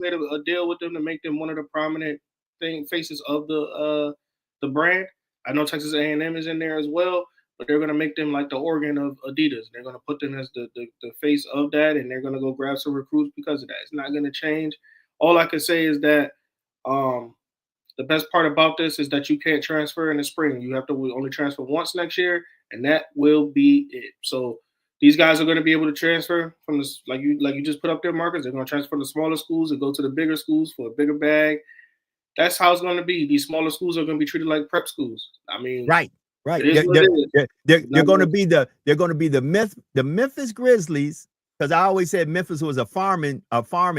made a deal with them to make them one of the prominent faces of the brand. I know Texas A&M is in there as well, but they're gonna make them like the organ of Adidas. They're gonna put them as the face of that, and they're gonna go grab some recruits because of that. It's not gonna change. All I can say is that um, the best part about this is that you can't transfer in the spring. You have to only transfer once next year, and that will be it. So these guys are going to be able to transfer from this, like you just put up there, Marcus. They're going to transfer from the smaller schools and go to the bigger schools for a bigger bag. That's how it's going to be. These smaller schools are going to be treated like prep schools. I mean, Right. it Right. is what it is. They're going to be the Memphis Grizzlies, because I always said Memphis was a farming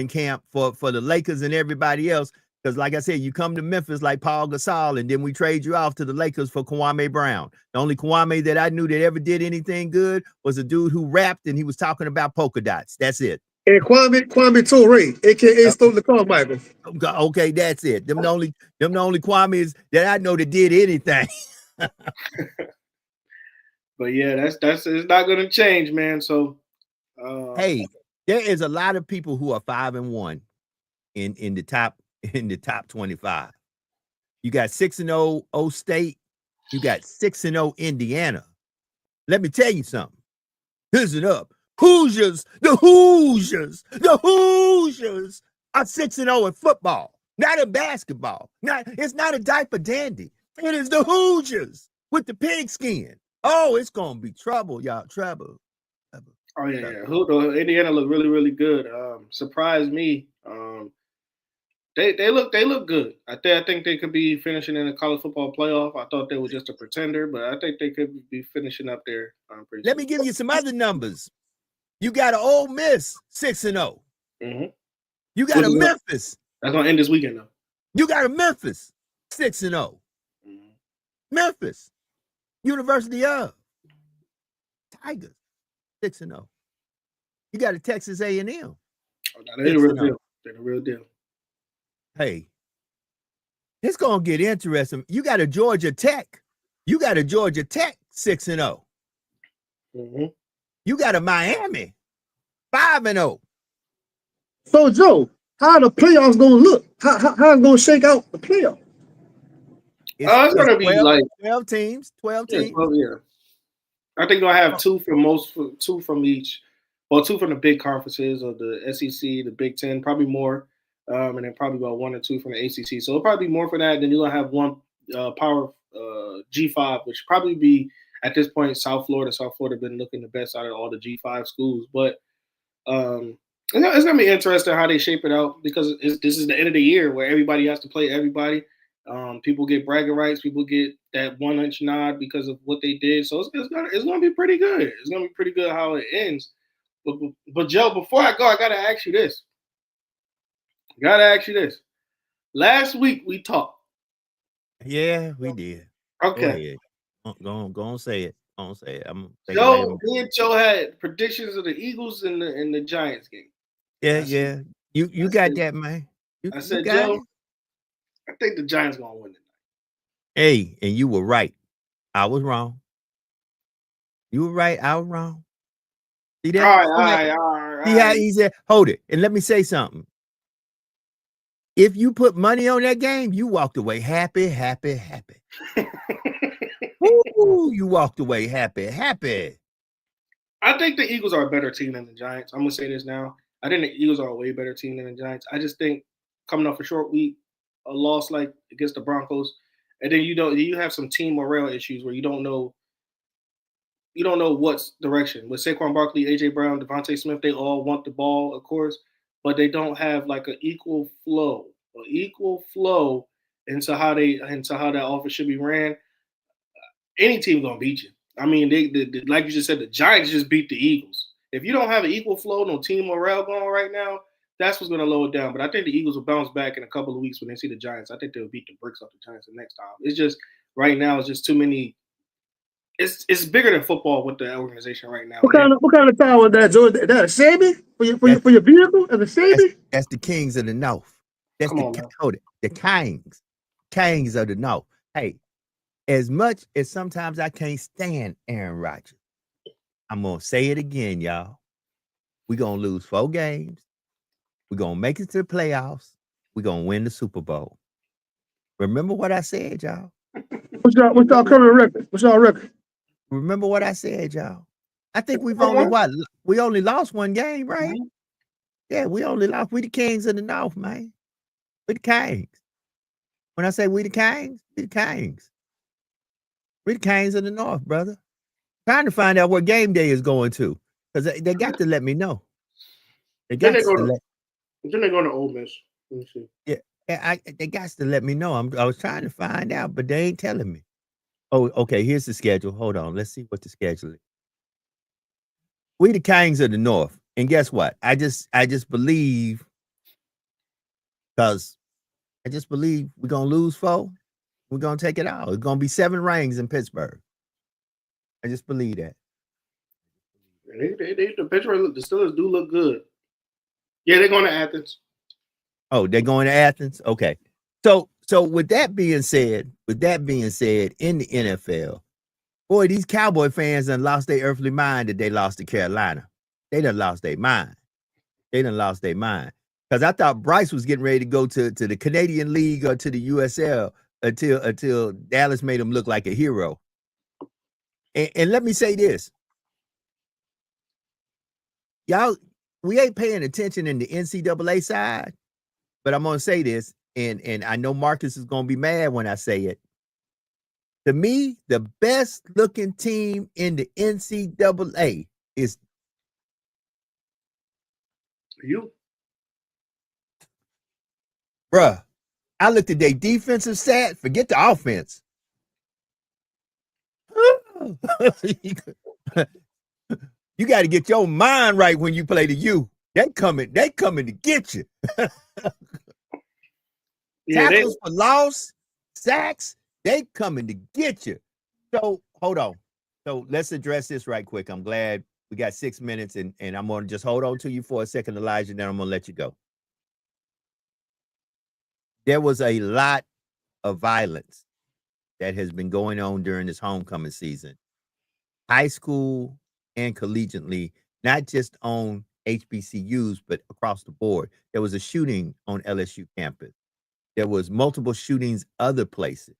camp for the Lakers and everybody else. Because like I said, you come to Memphis like Paul Gasol, and then we trade you off to the Lakers for Kwame Brown. The only Kwame that I knew that ever did anything good was a dude who rapped and he was talking about polka dots. That's it. And Kwame Toure, aka Stone Carmichael. Okay, that's it. Them the only Kwames that I know that did anything. But yeah, that's it's not going to change, man. So hey, there is a lot of people who are 5-1 in the top 25. You got 6-0 O State. You got 6-0 Indiana. Let me tell you something. Listen up. The Hoosiers are 6-0 in football, not in basketball. It's not a diaper dandy. It is the Hoosiers with the pigskin. Oh, it's gonna be trouble, y'all. Trouble. Oh yeah. Indiana look really, really good. Surprised me. They look good. I think they could be finishing in the college football playoff. I thought they were just a pretender, but I think they could be finishing up there. Let me give you some other numbers. You got an Ole Miss 6-0. Mm-hmm. You got a Memphis. That's gonna end this weekend though. You got a Memphis 6-0. Mm-hmm. Memphis, University of Tigers 6-0. You got a Texas A&M. Oh, they're the real deal. They're the real deal. Hey, it's gonna get interesting. You got a Georgia Tech. You got a Georgia Tech 6-0. Mm-hmm. You got a Miami 5-0. So Joe, how the playoffs gonna look? How it's gonna shake out the playoff? It's gonna be 12 teams. 12 teams. Yeah. I think gonna have two from each. Well, two from the big conferences of the SEC, the Big Ten, probably more, and then probably about 1 or 2 from the ACC. So it'll probably be more for that. Then you're gonna have one power G5, which probably be at this point South Florida. South Florida been looking the best out of all the G5 schools, but it's gonna be interesting how they shape it out because this is the end of the year where everybody has to play everybody. People get bragging rights. People get that 1-inch nod because of what they did. So it's gonna be pretty good. It's gonna be pretty good how it ends. But Joe, before I go, I gotta ask you this. Last week we talked. Yeah, we did. Okay. Go on, say it. Go on, say it. Me and Joe had predictions of the Eagles and the Giants game. Yeah. You got that, man. I said, Joe, I think the Giants gonna win tonight. Hey, and you were right. I was wrong. You were right. I was wrong. See that? All right. See how he said, hold it. And let me say something. If you put money on that game, you walked away happy. Ooh, you walked away happy. I think the Eagles are a better team than the Giants. I'm gonna say this now. I think the Eagles are a way better team than the Giants. I just think coming off a short week, a loss like against the Broncos, and then you have some team morale issues where you don't know what's direction. With Saquon Barkley, AJ Brown, Devontae Smith, they all want the ball, of course, but they don't have like an equal flow into how that offense should be ran. Any team gonna beat you. I mean, they like you just said, the Giants just beat the Eagles. If you don't have an equal flow, no team morale going right now, that's what's going to lower it down. But I think the Eagles will bounce back in a couple of weeks when they see the Giants. I think they'll beat the bricks off the Giants the next time. It's just right now, it's just too many. It's bigger than football with the organization right now. What kind of tower is that, Joe? That a Chevy for your vehicle? As a Chevy? That's the Kings of the North. That's the Kings of the North. Hey, as much as sometimes I can't stand Aaron Rodgers, I'm gonna say it again, y'all. We're gonna lose 4 games. We're gonna make it to the playoffs. We're gonna win the Super Bowl. Remember what I said, y'all. What's y'all current record? What's y'all record? Remember what I said, y'all. I think we only lost one game, right? Mm-hmm. Yeah, we only lost. We the Kings of the North, man. We the Kings. When I say we the Kings, we the Kings. We the Kings of the North, brother. Trying to find out what game day is going to, because they got to let me know. They got Then to they go to Ole Miss. Let me see. Yeah, they got to let me know. I was trying to find out, but they ain't telling me. Oh, okay. Here's the schedule. Hold on. Let's see what the schedule is. We the Kings of the North, and guess what? I just believe, because I just believe we're gonna lose 4. We're gonna take it out. It's gonna be 7 rings in Pittsburgh. I just believe that. The Pittsburgh, the Steelers do look good. Yeah, they're going to Athens. Oh, they're going to Athens? Okay. So with that being said, in the NFL, boy, these Cowboy fans done lost their earthly mind that they lost to Carolina. They done lost their mind. Because I thought Bryce was getting ready to go to the Canadian League or to the USL until Dallas made him look like a hero. And let me say this. Y'all, we ain't paying attention in the NCAA side, but I'm going to say this, and I know Marcus is going to be mad when I say it. To me, the best looking team in the NCAA is you. Bruh, I looked at their defensive stat, forget the offense. You got to get your mind right when you play the U. They coming to get you. Tackles for loss, sacks, they coming to get you. So hold on. So let's address this right quick. I'm glad we got 6 minutes, and I'm gonna just hold on to you for a second, Elijah, then I'm gonna let you go. There was a lot of violence that has been going on during this homecoming season. High school and collegiately, not just on HBCUs, but across the board. There was a shooting on LSU campus. There was multiple shootings other places.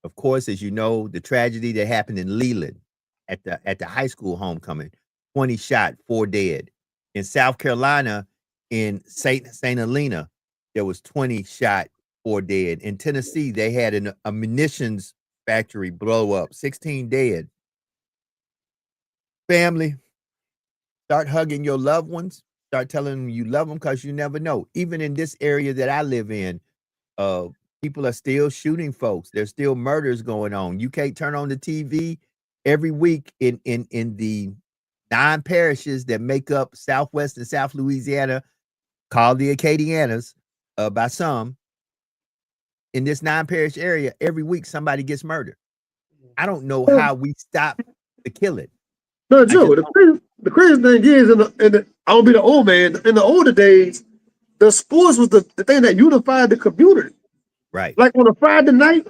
Of course, as you know, the tragedy that happened in Leland at the high school homecoming, 20 shot, 4 dead. In South Carolina, in St. Helena, there was 20 shot, 4 dead. In Tennessee, they had a munitions factory blow up, 16 dead. Family, start hugging your loved ones. Start telling them you love them, because you never know. Even in this area that I live in, people are still shooting folks. There's still murders going on. You can't turn on the TV every week in the 9 parishes that make up Southwest and South Louisiana, called the Acadianas by some. In this 9 parish area, every week somebody gets murdered. I don't know how we stop the killing. No, Joe, the crazy thing is, I don't be the old man, in the older days, the sports was the thing that unified the community. Right. Like on a Friday night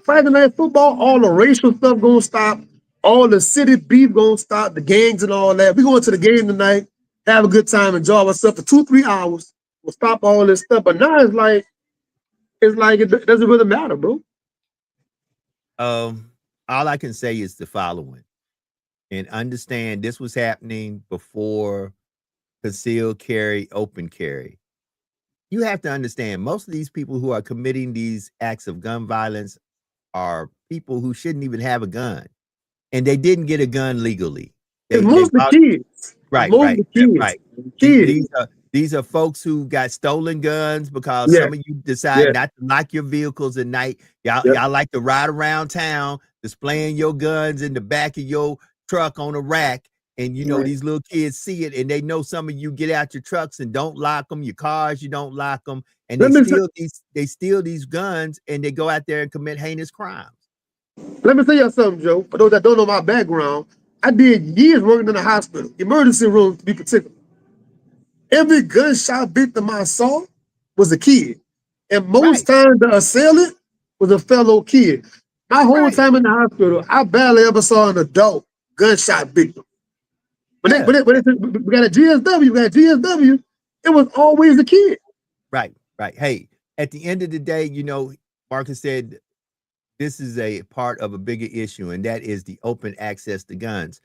football, all the racial stuff gonna stop, all the city beef gonna stop, the gangs and all that. We going to the game tonight, have a good time, enjoy ourselves for 2-3 hours. We'll stop all this stuff. But now it's like it doesn't really matter, bro. All I can say is the following. And understand this was happening before concealed carry, open carry. You have to understand, most of these people who are committing these acts of gun violence are people who shouldn't even have a gun. And they didn't get a gun legally. Most of the kids. Right. Kids. These are folks who got stolen guns because some of you decide not to lock your vehicles at night. Y'all like to ride around town, displaying your guns in the back of your truck on a rack, and these little kids see it, and they know some of you get out your trucks and don't lock them, your cars you don't lock them, and they steal these guns, and they go out there and commit heinous crimes. Let me tell you something, Joe. For those that don't know my background, I did years working in the hospital, emergency room to be particular. Every gunshot victim I saw was a kid, and most times the assailant was a fellow kid. My whole time in the hospital, I barely ever saw an adult gunshot victim. But we got a GSW, it was always a kid. Right. Hey, at the end of the day, you know, Marcus said this is a part of a bigger issue, and that is the open access to guns.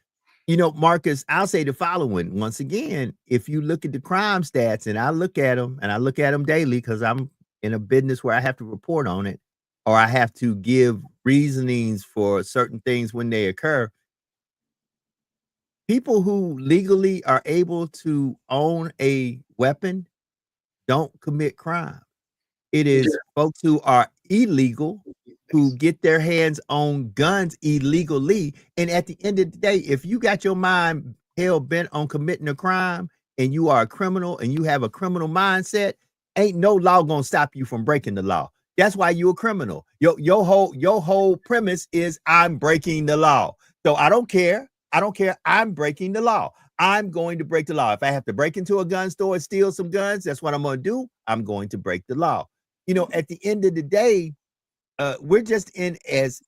You know, Marcus, I'll say the following once again: if you look at the crime stats, and I look at them daily because I'm in a business where I have to report on it, or I have to give reasonings for certain things when they occur. People who legally are able to own a weapon don't commit crime. It is folks who are illegal who get their hands on guns illegally. And at the end of the day, if you got your mind hell bent on committing a crime and you are a criminal and you have a criminal mindset, ain't no law gonna stop you from breaking the law. That's why you're a criminal. Your whole premise is I'm breaking the law. So I don't care. I'm breaking the law. I'm going to break the law. If I have to break into a gun store and steal some guns, that's what I'm going to do. I'm going to break the law. You know, at the end of the day, we're just in, as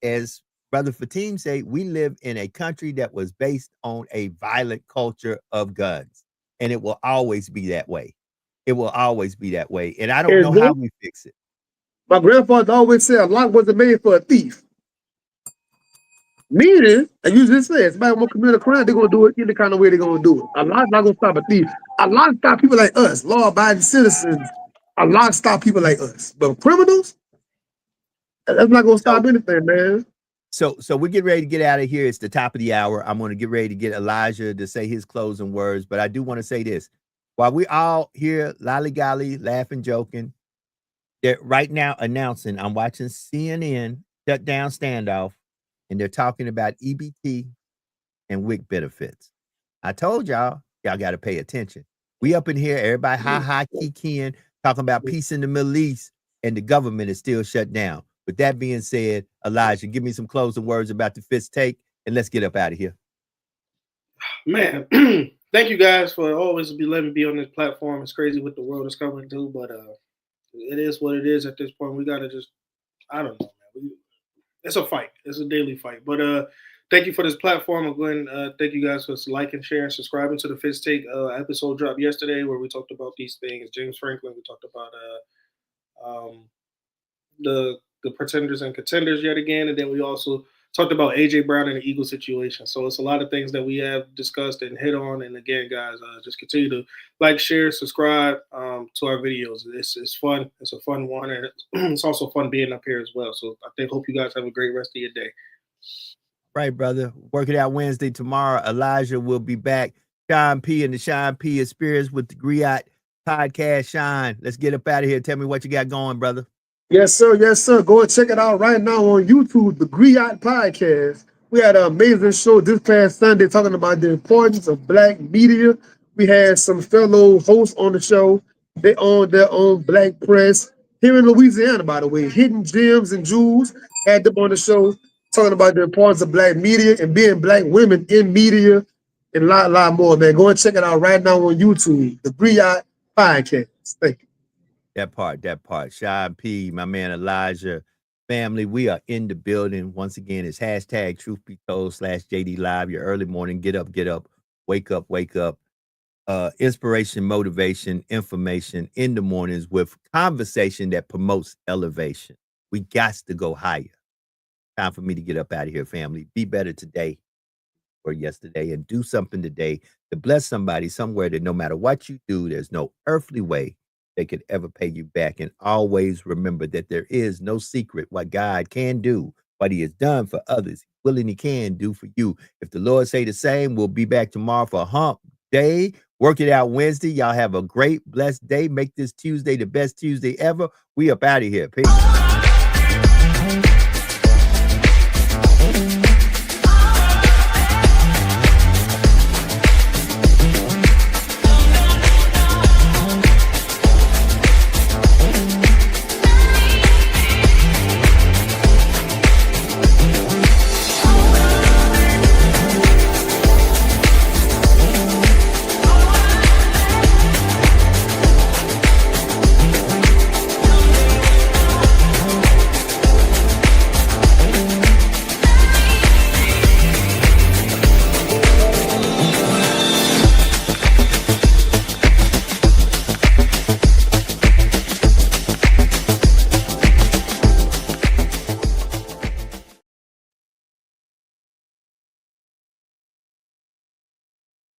Brother Fatim say, we live in a country that was based on a violent culture of guns, and it will always be that way. It will always be that way, and I don't know how we fix it. My grandfather always said a lock wasn't made for a thief. Meaning, and you just said, somebody want to commit a crime, they're going to do it any kind of way they're going to do it. A lock's not going to stop a thief. A lock stop people like us, law-abiding citizens. A lock stop people like us. But criminals, that's not going to stop anything, man. So we get ready to get out of here. It's the top of the hour. I'm going to get ready to get Elijah to say his closing words. But I do want to say this. While we all here lollygolly, laughing, joking, they're right now announcing, I'm watching CNN shut down standoff, and they're talking about EBT and WIC benefits. I told y'all got to pay attention. We up in here, everybody kicking, talking about peace in the Middle East, and the government is still shut down. With that being said, Elijah, give me some closing words about the Fifth Take, and let's get up out of here. Man, thank you guys for always letting me be on this platform. It's crazy what the world is coming to, but it is what it is at this point. We got to just, I don't know, man. It's a fight. It's a daily fight. But thank you for this platform. Again, thank you guys for liking, sharing, subscribing to the Fifth Take. Episode dropped yesterday where we talked about these things. James Franklin, we talked about the pretenders and contenders yet again. And then we also talked about AJ Brown and the Eagle situation. So it's a lot of things that we have discussed and hit on. And again, guys, just continue to like, share, subscribe to our videos. It's fun. It's a fun one. And it's also fun being up here as well. So I hope you guys have a great rest of your day. Right, brother. Work It Out Wednesday tomorrow. Elijah will be back. Sean P and the Sean P Experience with the Griot Podcast. Sean, let's get up out of here. Tell me what you got going, brother. Yes, sir. Yes, sir. Go and check it out right now on YouTube, the Griot Podcast. We had an amazing show this past Sunday talking about the importance of Black media. We had some fellow hosts on the show. They own their own Black press here in Louisiana, by the way. Hidden Gems and Jewels had them on the show talking about the importance of Black media and being Black women in media and a lot more, man. Go and check it out right now on YouTube, the Griot Podcast. Thank you. That part. Sean P, my man Elijah, family, we are in the building. Once again, it's hashtag Truth Be Told /JD Live, your early morning, get up, wake up. Inspiration, motivation, information in the mornings with conversation that promotes elevation. We got to go higher. Time for me to get up out of here, family. Be better today or yesterday and do something today to bless somebody somewhere that no matter what you do, there's no earthly way they could ever pay you back. And always remember that there is no secret what God can do, what he has done for others, will and he can do for you. If the Lord say the same, we'll be back tomorrow for Hump Day. Work It Out Wednesday. Y'all have a great, blessed day. Make this Tuesday the best Tuesday ever. We up out of here. Peace.